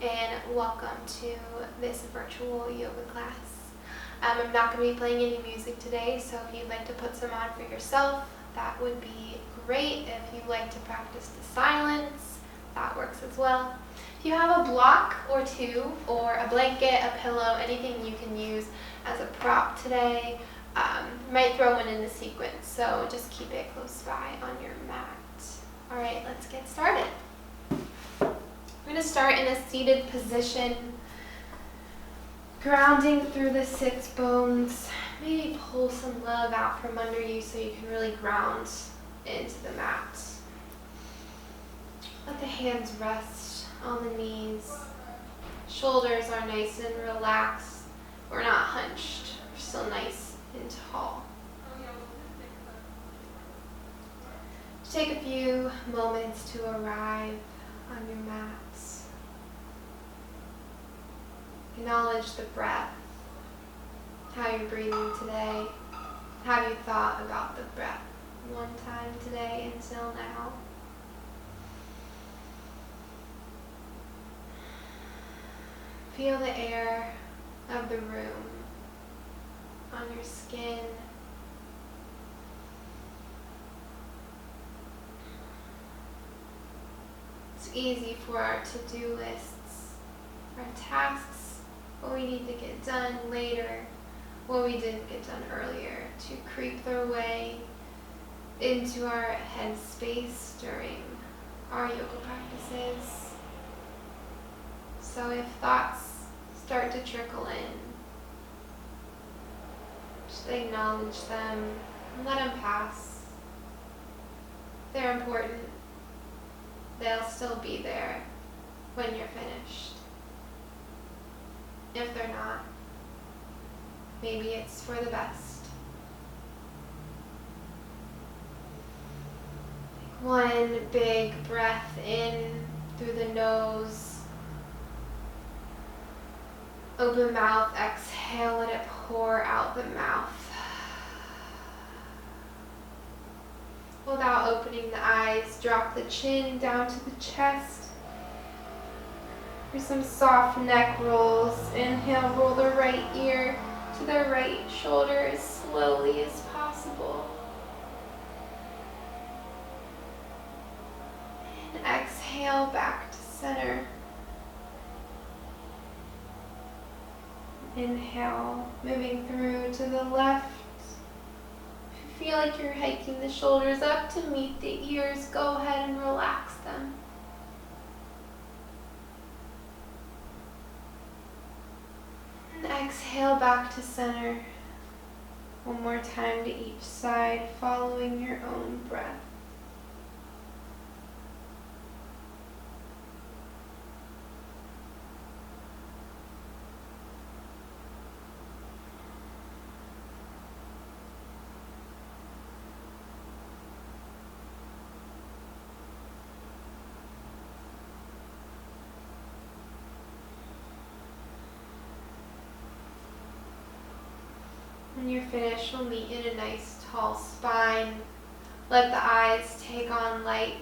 and welcome to this virtual yoga class. I'm not going to be playing any music today, so if you'd like to put some on for yourself, that would be great. If you'd like to practice the silence, that works as well. If you have a block or two, or a blanket, a pillow, anything you can use as a prop today, might throw one in the sequence, so just keep it close by on your mat. Alright, let's get started. We're going to start in a seated position, grounding through the sits bones. Maybe pull some love out from under you so you can really ground into the mat. Let the hands rest on the knees. Shoulders are nice and relaxed. We're not hunched. We're still nice and tall. Take a few moments to arrive on your mats. Acknowledge the breath, how you're breathing today. Have you thought about the breath one time today until now? Feel the air of the room on your skin. It's easy for our to-do lists, our tasks, what we need to get done later, what we didn't get done earlier, to creep their way into our head space during our yoga practices. So if thoughts start to trickle in, just acknowledge them and let them pass. They're important. They'll still be there when you're finished. If they're not, maybe it's for the best. Take one big breath in through the nose. Open mouth, exhale, let it pour out the mouth. Without opening the eyes, drop the chin down to the chest. For some soft neck rolls, inhale, roll the right ear to the right shoulder as slowly as possible. And exhale back to center. Inhale, moving through to the left. If you feel like you're hiking the shoulders up to meet the ears, go ahead and relax them. And exhale back to center. One more time to each side, following your own breath. When you're finished, we'll meet in a nice tall spine. Let the eyes take on light.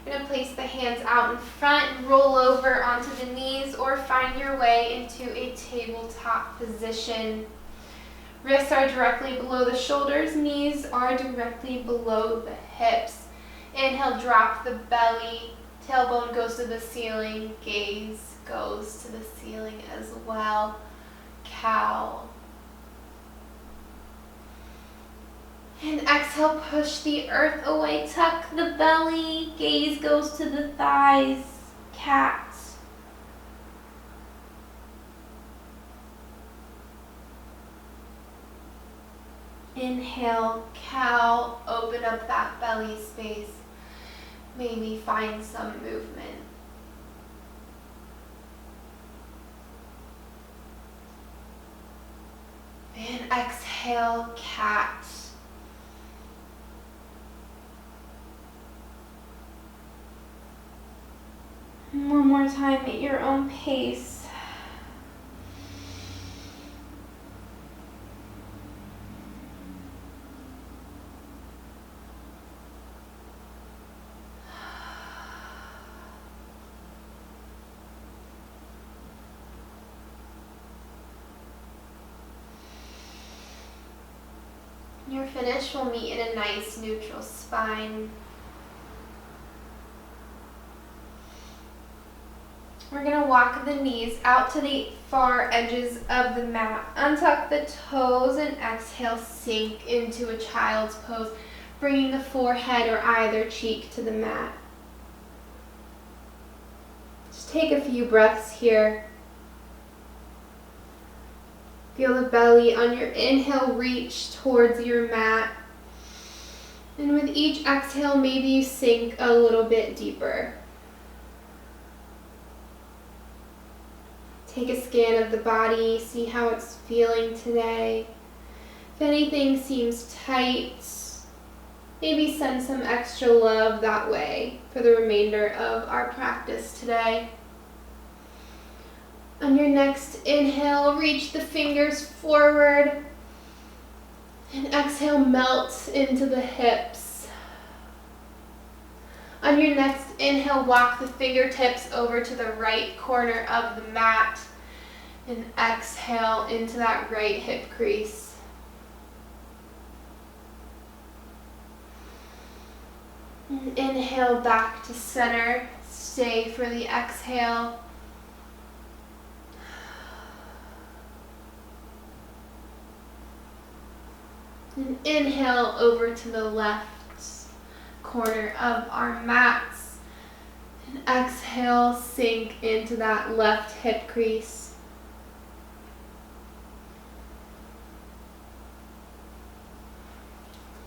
You're going to place the hands out in front and roll over onto the knees or find your way into a tabletop position. Wrists are directly below the shoulders, knees are directly below the hips. Inhale, drop the belly, tailbone goes to the ceiling, gaze goes to the ceiling as well. Cow. And exhale, push the earth away, tuck the belly, gaze goes to the thighs, cat. Inhale, cow, open up that belly space, maybe find some movement. And exhale, cat. One more time at your own pace. When you're finished, we'll meet in a nice neutral spine. We're going to walk the knees out to the far edges of the mat. Untuck the toes and exhale, sink into a child's pose, bringing the forehead or either cheek to the mat. Just take a few breaths here. Feel the belly on your inhale reach towards your mat. And with each exhale, maybe you sink a little bit deeper. Take a scan of the body, see how it's feeling today. If anything seems tight, maybe send some extra love that way for the remainder of our practice today. On your next inhale, reach the fingers forward. And exhale, melt into the hips. On your next inhale, walk the fingertips over to the right corner of the mat and exhale into that right hip crease. And inhale back to center. Stay for the exhale. And inhale over to the left corner of our mats. And exhale, sink into that left hip crease.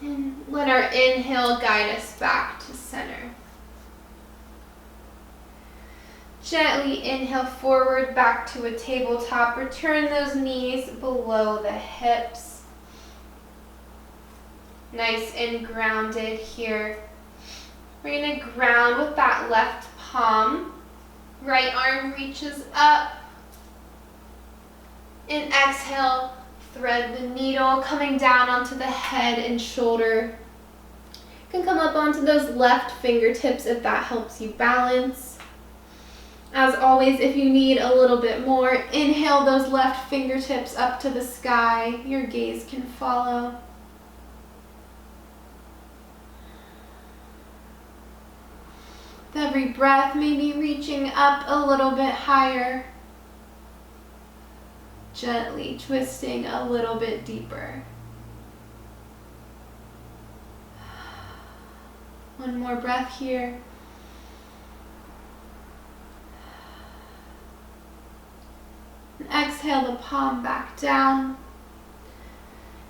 And let our inhale guide us back to center. Gently inhale forward back to a tabletop. Return those knees below the hips. Nice and grounded here. We're going to ground with that left palm. Right arm reaches up. And exhale, thread the needle coming down onto the head and shoulder. You can come up onto those left fingertips if that helps you balance. As always, if you need a little bit more, inhale those left fingertips up to the sky. Your gaze can follow. With every breath, maybe reaching up a little bit higher. Gently twisting a little bit deeper. One more breath here. And exhale the palm back down.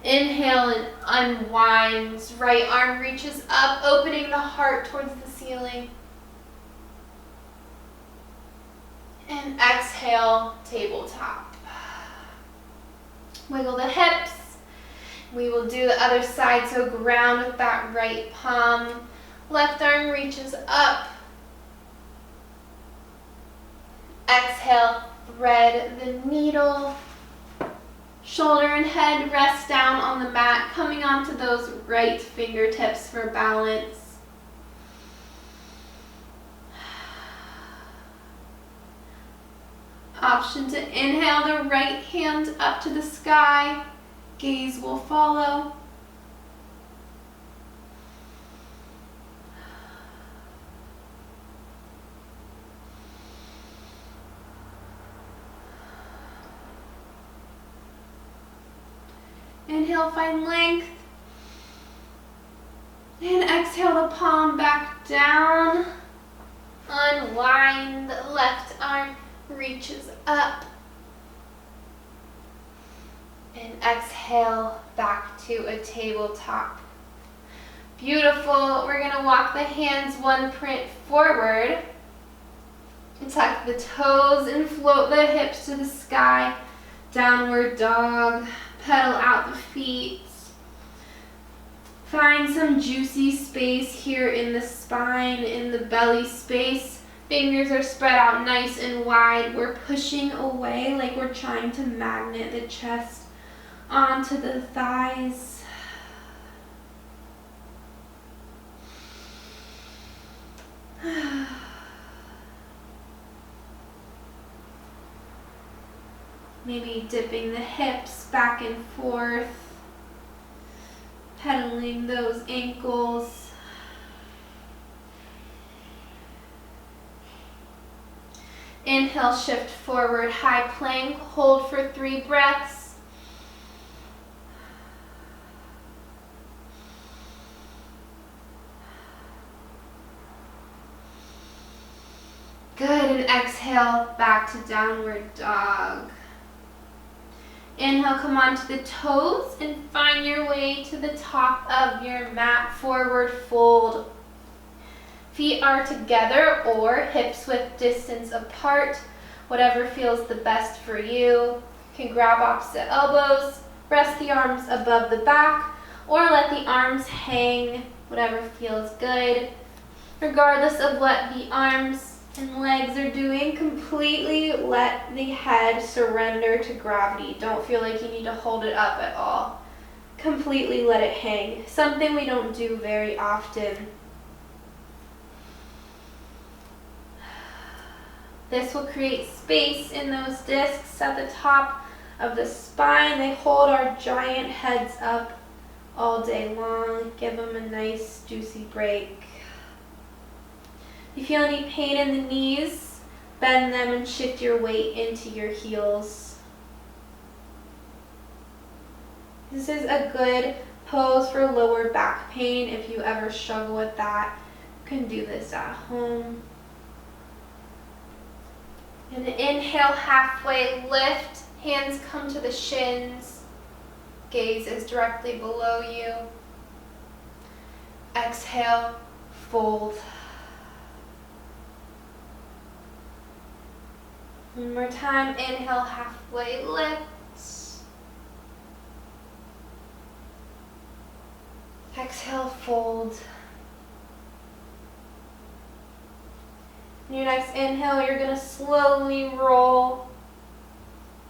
Inhale and unwinds. Right arm reaches up, opening the heart towards the ceiling. And exhale, tabletop. Wiggle the hips. We will do the other side, so ground with that right palm. Left arm reaches up. Exhale, thread the needle. Shoulder and head rest down on the mat, coming onto those right fingertips for balance. Option to inhale the right hand up to the sky. Gaze will follow. Inhale, find length. And exhale the palm back down. Unwind, the left arm reaches up. And exhale back to a tabletop. Beautiful. We're going to walk the hands one print forward. Tuck the toes and float the hips to the sky. Downward dog. Pedal out the feet. Find some juicy space here in the spine, in the belly space. Fingers are spread out nice and wide. We're pushing away like we're trying to magnet the chest onto the thighs. Maybe dipping the hips back and forth. pedaling those ankles. Inhale, shift forward, high plank, hold for 3 breaths. Good, and exhale, back to downward dog. Inhale, come onto the toes and find your way to the top of your mat, forward fold. Feet are together or hips width distance apart, whatever feels the best for you. You can grab opposite elbows, rest the arms above the back, or let the arms hang, whatever feels good. Regardless of what the arms and legs are doing, completely let the head surrender to gravity. Don't feel like you need to hold it up at all. Completely let it hang. Something we don't do very often. This will create space in those discs at the top of the spine. They hold our giant heads up all day long. Give them a nice juicy break. If you feel any pain in the knees, bend them and shift your weight into your heels. This is a good pose for lower back pain. If you ever struggle with that, you can do this at home. And inhale, halfway lift, hands come to the shins, gaze is directly below you. Exhale, fold. One more time, inhale, halfway lift. Exhale, fold. On your next inhale, you're going to slowly roll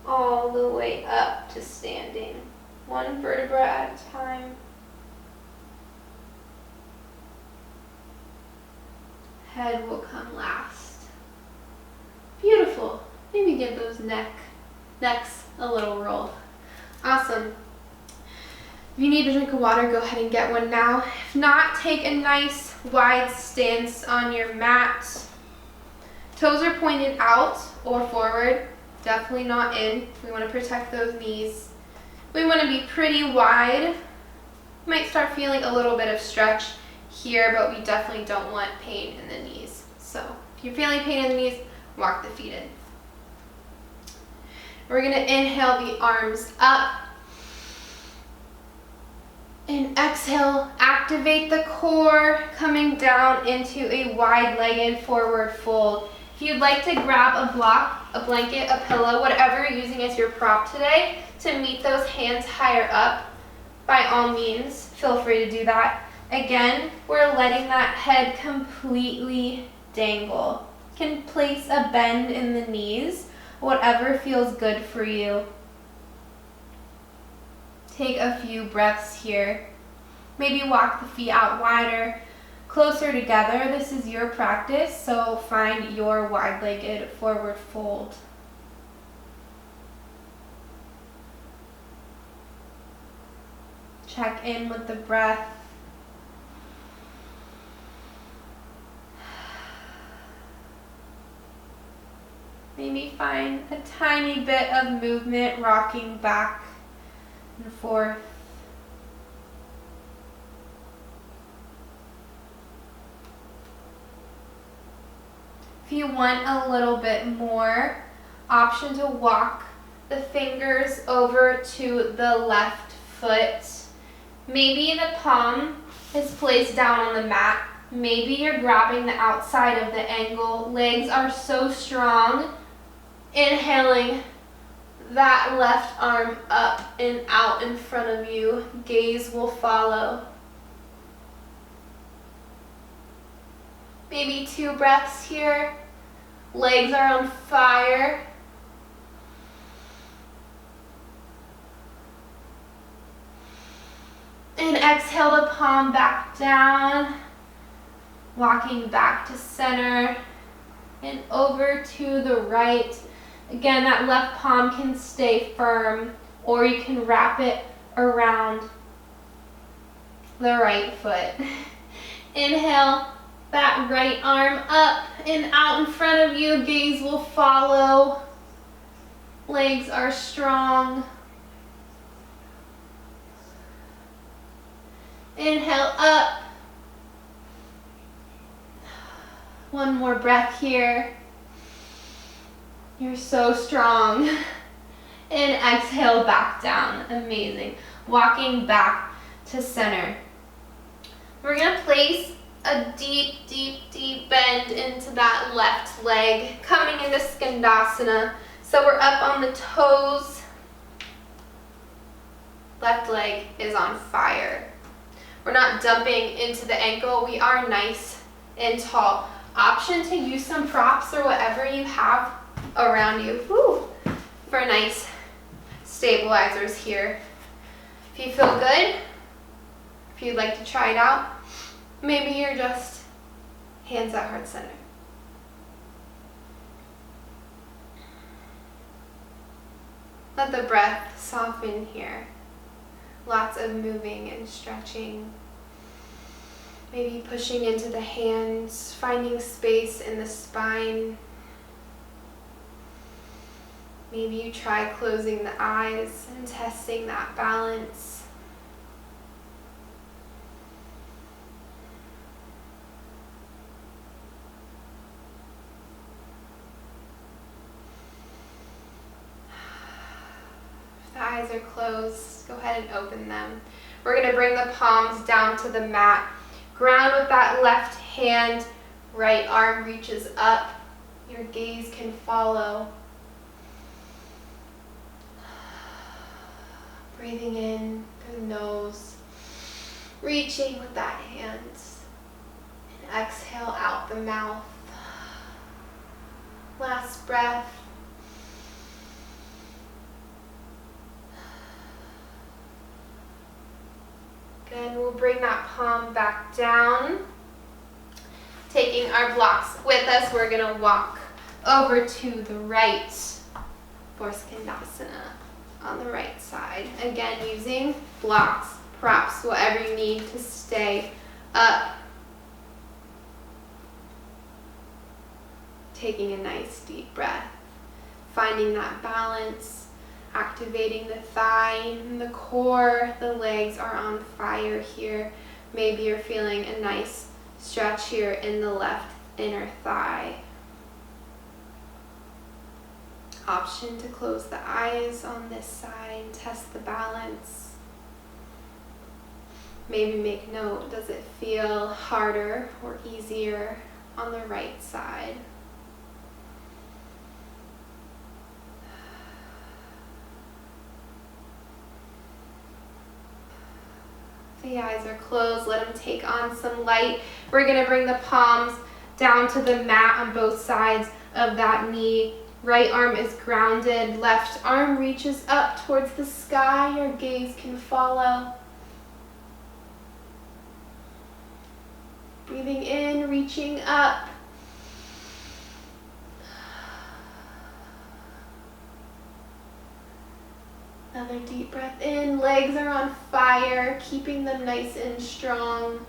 all the way up to standing, 1 vertebra at a time. Head will come last. Beautiful. Maybe give those necks a little roll. Awesome. If you need a drink of water, go ahead and get one now. If not, take a nice wide stance on your mat. Toes are pointed out or forward, definitely not in. We want to protect those knees. We want to be pretty wide. You might start feeling a little bit of stretch here, but we definitely don't want pain in the knees. So if you're feeling pain in the knees, walk the feet in. We're going to inhale the arms up. And exhale, activate the core, coming down into a wide-legged forward fold. If you'd like to grab a block, a blanket, a pillow, whatever you're using as your prop today to meet those hands higher up, by all means, feel free to do that. Again, we're letting that head completely dangle. You can place a bend in the knees, whatever feels good for you. Take a few breaths here. Maybe walk the feet out wider, closer together. This is your practice, so find your wide-legged forward fold. Check in with the breath. Maybe find a tiny bit of movement, rocking back and forth. If you want a little bit more option to walk the fingers over to the left foot. Maybe the palm is placed down on the mat. Maybe you're grabbing the outside of the ankle. Legs are so strong. Inhaling that left arm up and out in front of you. Gaze will follow. Maybe 2 breaths here. Legs are on fire. And exhale the palm back down. Walking back to center and over to the right. Again, that left palm can stay firm, or you can wrap it around. the right foot. Inhale, that right arm up and out in front of you. Gaze will follow. Legs are strong. Inhale up. One more breath here. You're so strong. And exhale back down. Amazing. Walking back to center. We're going to place a deep, deep, deep bend into that left leg, coming into Skandasana. So we're up on the toes. Left leg is on fire. We're not dumping into the ankle. We are nice and tall. Option to use some props or whatever you have around you for nice stabilizers here. If you feel good, if you'd like to try it out, maybe you're just hands at heart center. Let the breath soften here. Lots of moving and stretching. Maybe pushing into the hands, finding space in the spine. Maybe you try closing the eyes and testing that balance. If the eyes are closed, go ahead and open them. We're going to bring the palms down to the mat. Ground with that left hand, right arm reaches up. Your gaze can follow. Breathing in through the nose, reaching with that hand, and exhale out the mouth. Last breath. Good, we'll bring that palm back down. Taking our blocks with us, we're gonna walk over to the right for Skandasana on the right side. Again, using blocks, props, whatever you need to stay up. Taking a nice deep breath, finding that balance. Activating the thigh and the core. The legs are on fire here. Maybe you're feeling a nice stretch here in the left inner thigh. Option to close the eyes on this side, test the balance. Maybe make note, does it feel harder or easier on the right side? The eyes are closed, let them take on some light. We're going to bring the palms down to the mat on both sides of that knee. Right arm is grounded, left arm reaches up towards the sky. Your gaze can follow. Breathing in, reaching up. Another deep breath in, legs are on fire, keeping them nice and strong.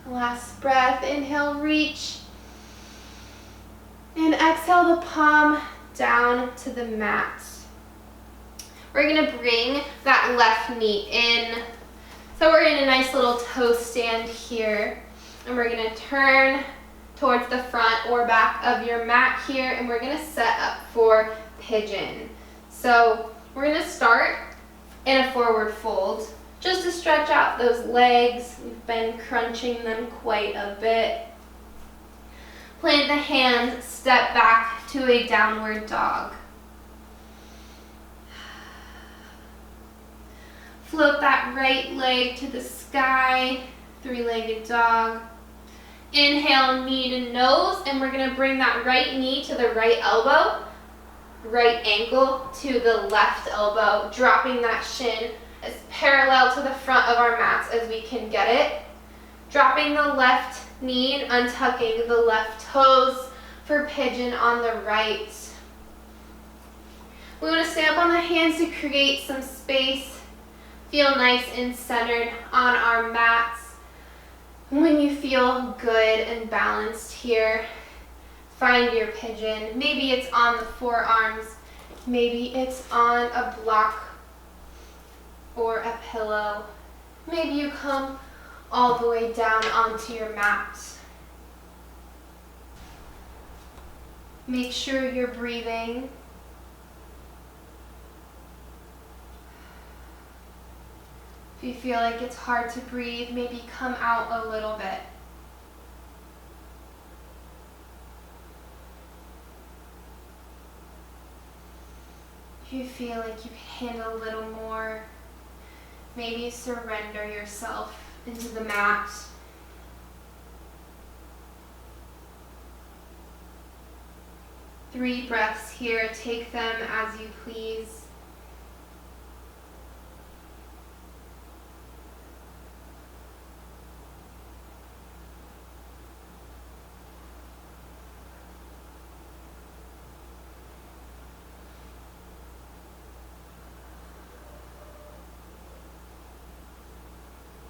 Last breath, inhale, reach. And exhale the palm down to the mat. We're gonna bring that left knee in. So we're in a nice little toe stand here. And we're gonna turn towards the front or back of your mat here, and we're gonna set up for pigeon. So we're gonna start in a forward fold, just to stretch out those legs. We've been crunching them quite a bit. Plant the hands, step back to a downward dog. Float that right leg to the sky, three-legged dog. Inhale, knee to nose, and we're gonna bring that right knee to the right elbow, right ankle to the left elbow, dropping that shin as parallel to the front of our mats as we can get it. Dropping the left knee and untucking the left toes for pigeon on the right. We wanna stay up on the hands to create some space Feel nice and centered on our mats. When you feel good and balanced here, find your pigeon. Maybe it's on the forearms, maybe it's on a block or a pillow. Maybe you come all the way down onto your mat. Make sure you're breathing. If you feel like it's hard to breathe, maybe come out a little bit. If you feel like you can handle a little more, maybe surrender yourself into the mat. Three breaths here, take them as you please.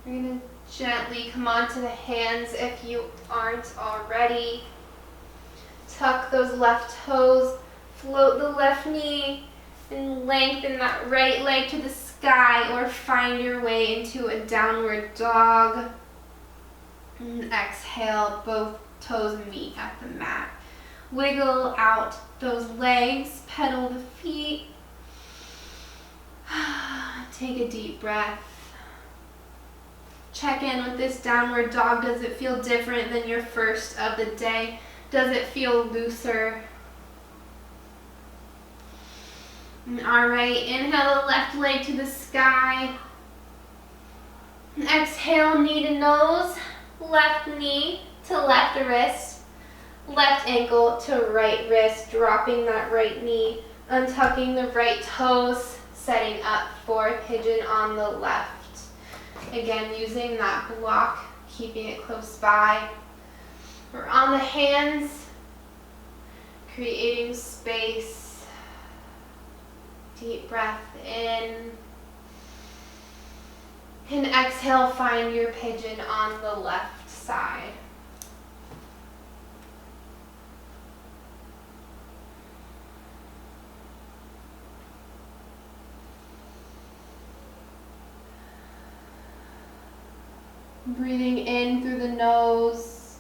You're going to gently come onto the hands if you aren't already. Tuck those left toes, float the left knee, and lengthen that right leg to the sky, or find your way into a downward dog. And exhale, both toes meet at the mat. Wiggle out those legs, pedal the feet. Take a deep breath. Check in with this downward dog. Does it feel different than your first of the day? Does it feel looser? All right, inhale the left leg to the sky. Exhale, knee to nose, left knee to left wrist, left ankle to right wrist, dropping that right knee, untucking the right toes, setting up for pigeon on the left. Again, using that block, keeping it close by. We're on the hands, creating space. Deep breath in. And exhale, find your pigeon on the left side. Breathing in through the nose.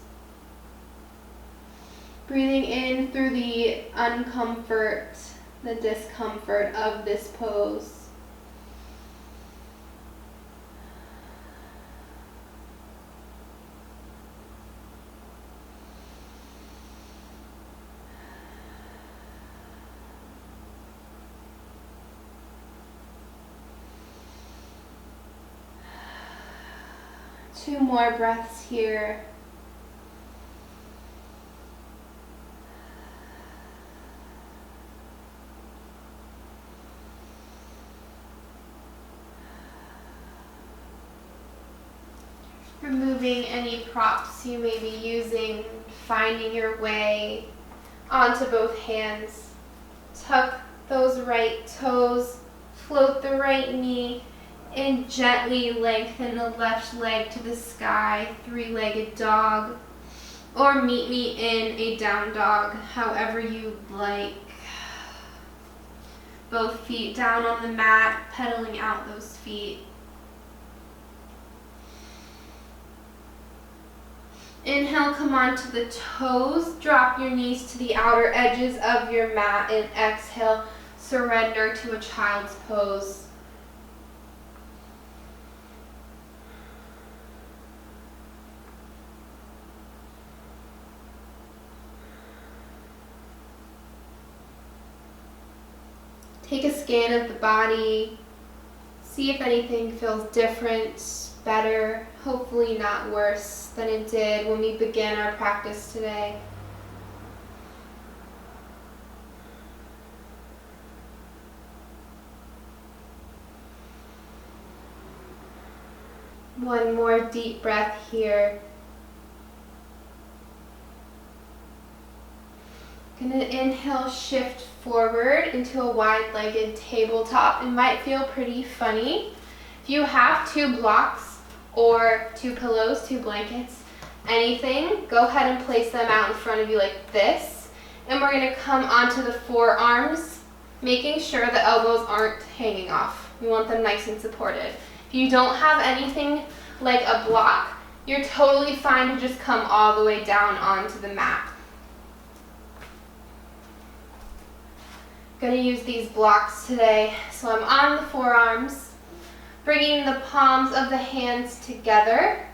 Breathing in through the uncomfort, the discomfort of this pose. Two more breaths here. Removing any props you may be using, finding your way onto both hands. Tuck those right toes, float the right knee, and gently lengthen the left leg to the sky, three-legged dog, or meet me in a down dog, however you like. Both feet down on the mat, pedaling out those feet. Inhale, come onto the toes, drop your knees to the outer edges of your mat, and exhale, surrender to a child's pose. Take a scan of the body, see if anything feels different, better, hopefully not worse than it did when we began our practice today. One more deep breath here. Gonna inhale, shift forward into a wide-legged tabletop. It might feel pretty funny. If you have 2 blocks or 2 pillows, 2 blankets, anything, go ahead and place them out in front of you like this. And we're gonna come onto the forearms, making sure the elbows aren't hanging off. We want them nice and supported. If you don't have anything like a block, you're totally fine to just come all the way down onto the mat. Gonna use these blocks today. So I'm on the forearms, bringing the palms of the hands together.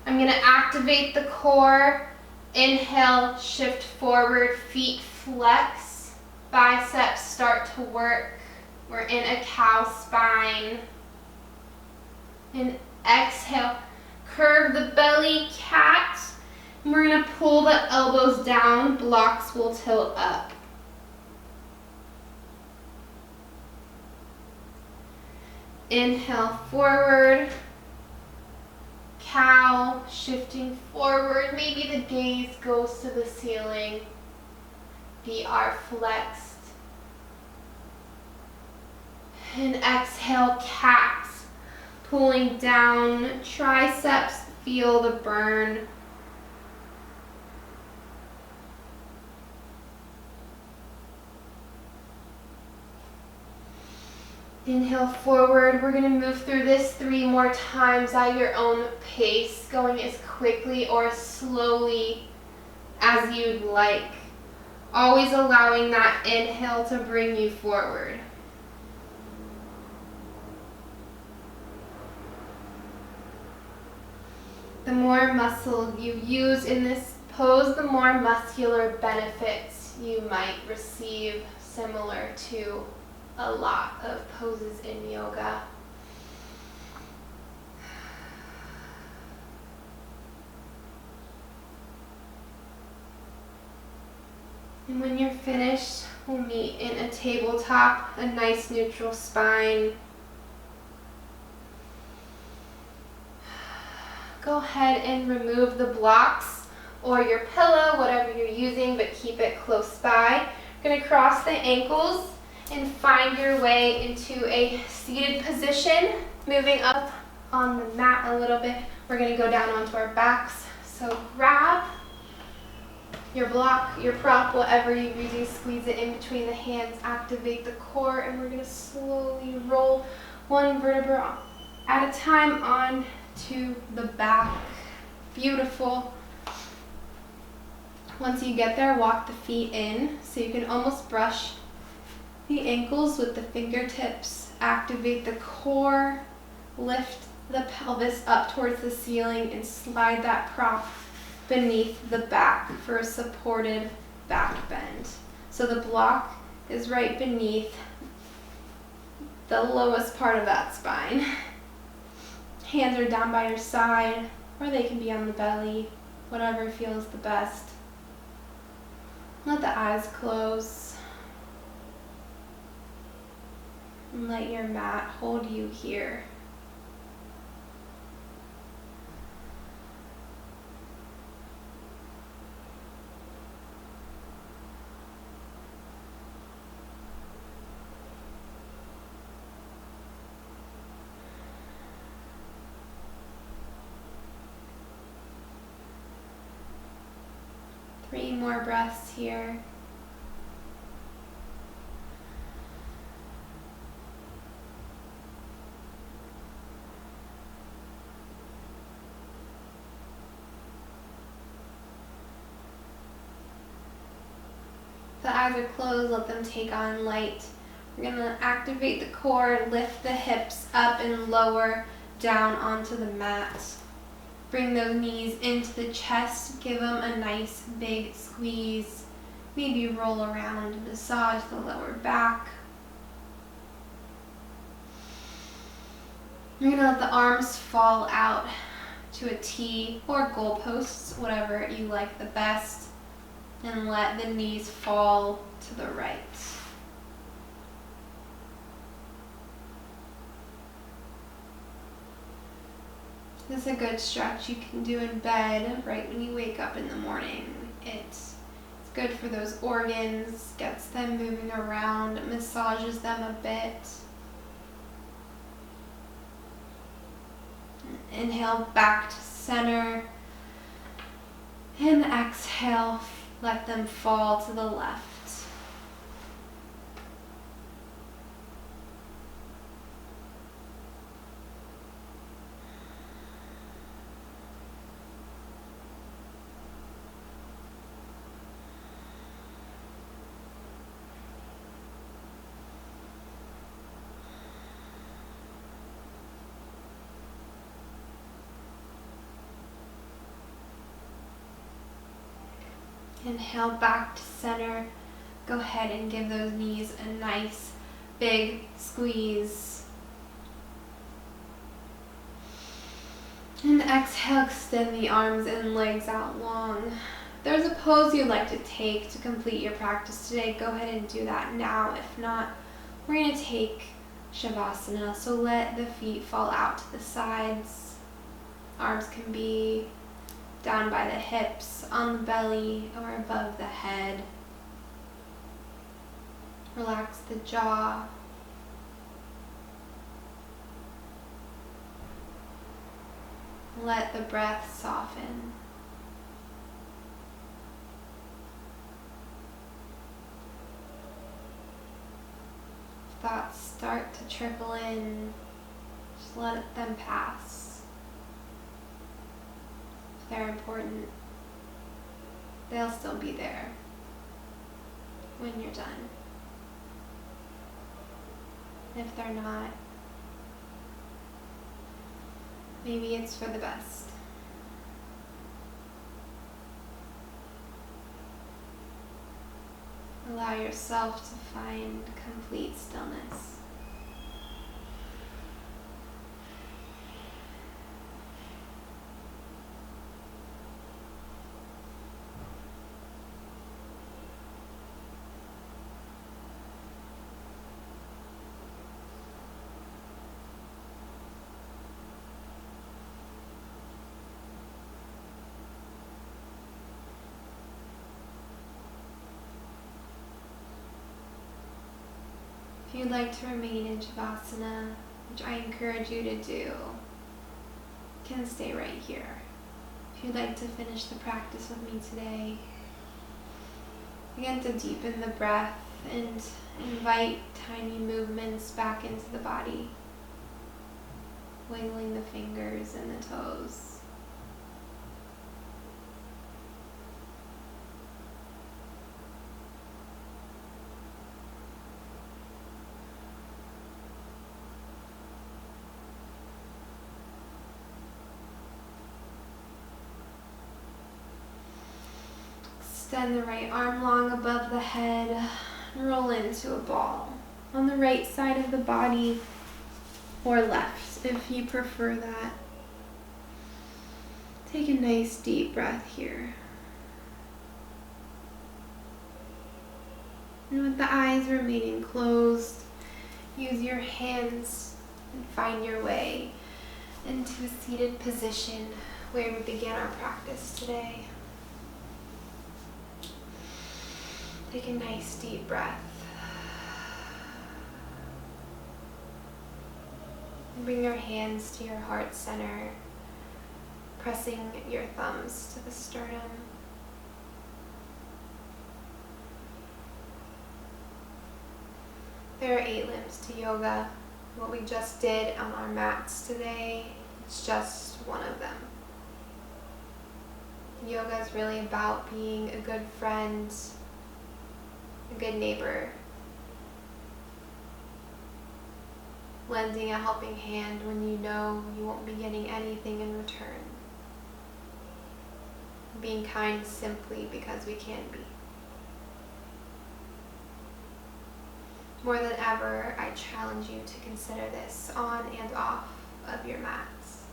I'm gonna activate the core. Inhale, shift forward, feet flex, biceps start to work. We're in a cow spine. And exhale, curve the belly, cat. And we're gonna pull the elbows down, blocks will tilt up. Inhale, forward. Cow, shifting forward. Maybe the gaze goes to the ceiling. Feet are flexed. And exhale, cat. Pulling down, triceps, feel the burn. Inhale forward. We're going to move through this 3 more times at your own pace, going as quickly or as slowly as you'd like. Always allowing that inhale to bring you forward. The more muscle you use in this pose, the more muscular benefits you might receive, similar to a lot of poses in yoga. And when you're finished, we'll meet in a tabletop, a nice neutral spine. Go ahead and remove the blocks or your pillow, whatever you're using, but keep it close by. You're going to cross the ankles and find your way into a seated position. Moving up on the mat a little bit, we're going to go down onto our backs. So grab your block, your prop, whatever you're using, squeeze it in between the hands, activate the core, and we're going to slowly roll 1 vertebra at a time on to the back. Beautiful. Once you get there, walk the feet in so you can almost brush the ankles with the fingertips. Activate the core, lift the pelvis up towards the ceiling, and slide that prop beneath the back for a supported back bend. So the block is right beneath the lowest part of that spine. Hands are down by your side, or they can be on the belly, whatever feels the best. Let the eyes close. And let your mat hold you here. Three more breaths here. The eyes are closed, let them take on light. We're going to activate the core, lift the hips up and lower down onto the mat. Bring those knees into the chest, give them a nice big squeeze. Maybe roll around, massage the lower back. You're going to let the arms fall out to a T or goalposts, whatever you like the best. And let the knees fall to the right. This is a good stretch you can do in bed right when you wake up in the morning. It's good for those organs, gets them moving around, massages them a bit. Inhale back to center. And exhale, let them fall to the left. Inhale back to center. Go ahead and give those knees a nice big squeeze. And exhale, extend the arms and legs out long. If there's a pose you'd like to take to complete your practice today, go ahead and do that now. If not, we're going to take Shavasana. So let the feet fall out to the sides. Arms can be down by the hips, on the belly, or above the head. Relax the jaw. Let the breath soften. Thoughts start to trickle in. Just let them pass. They're important. They'll still be there when you're done. If they're not, maybe it's for the best. Allow yourself to find complete stillness. If you'd like to remain in Shavasana, which I encourage you to do, you can stay right here. If you'd like to finish the practice with me today, begin to deepen the breath and invite tiny movements back into the body, wiggling the fingers and the toes. Extend the right arm long above the head and roll into a ball on the right side of the body or left if you prefer that. Take a nice deep breath here. And with the eyes remaining closed, use your hands and find your way into a seated position where we begin our practice today. Take a nice deep breath. And bring your hands to your heart center, pressing your thumbs to the sternum. There are 8 limbs to yoga. What we just did on our mats today, it's just one of them. Yoga is really about being a good friend, a good neighbor, lending a helping hand when you know you won't be getting anything in return, being kind simply because we can be. More than ever, I challenge you to consider this on and off of your mats.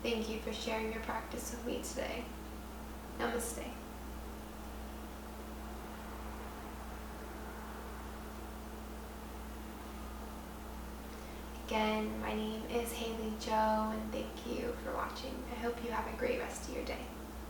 Thank you for sharing your practice with me today. Namaste. Again, my name is Halie Jo, and thank you for watching. I hope you have a great rest of your day.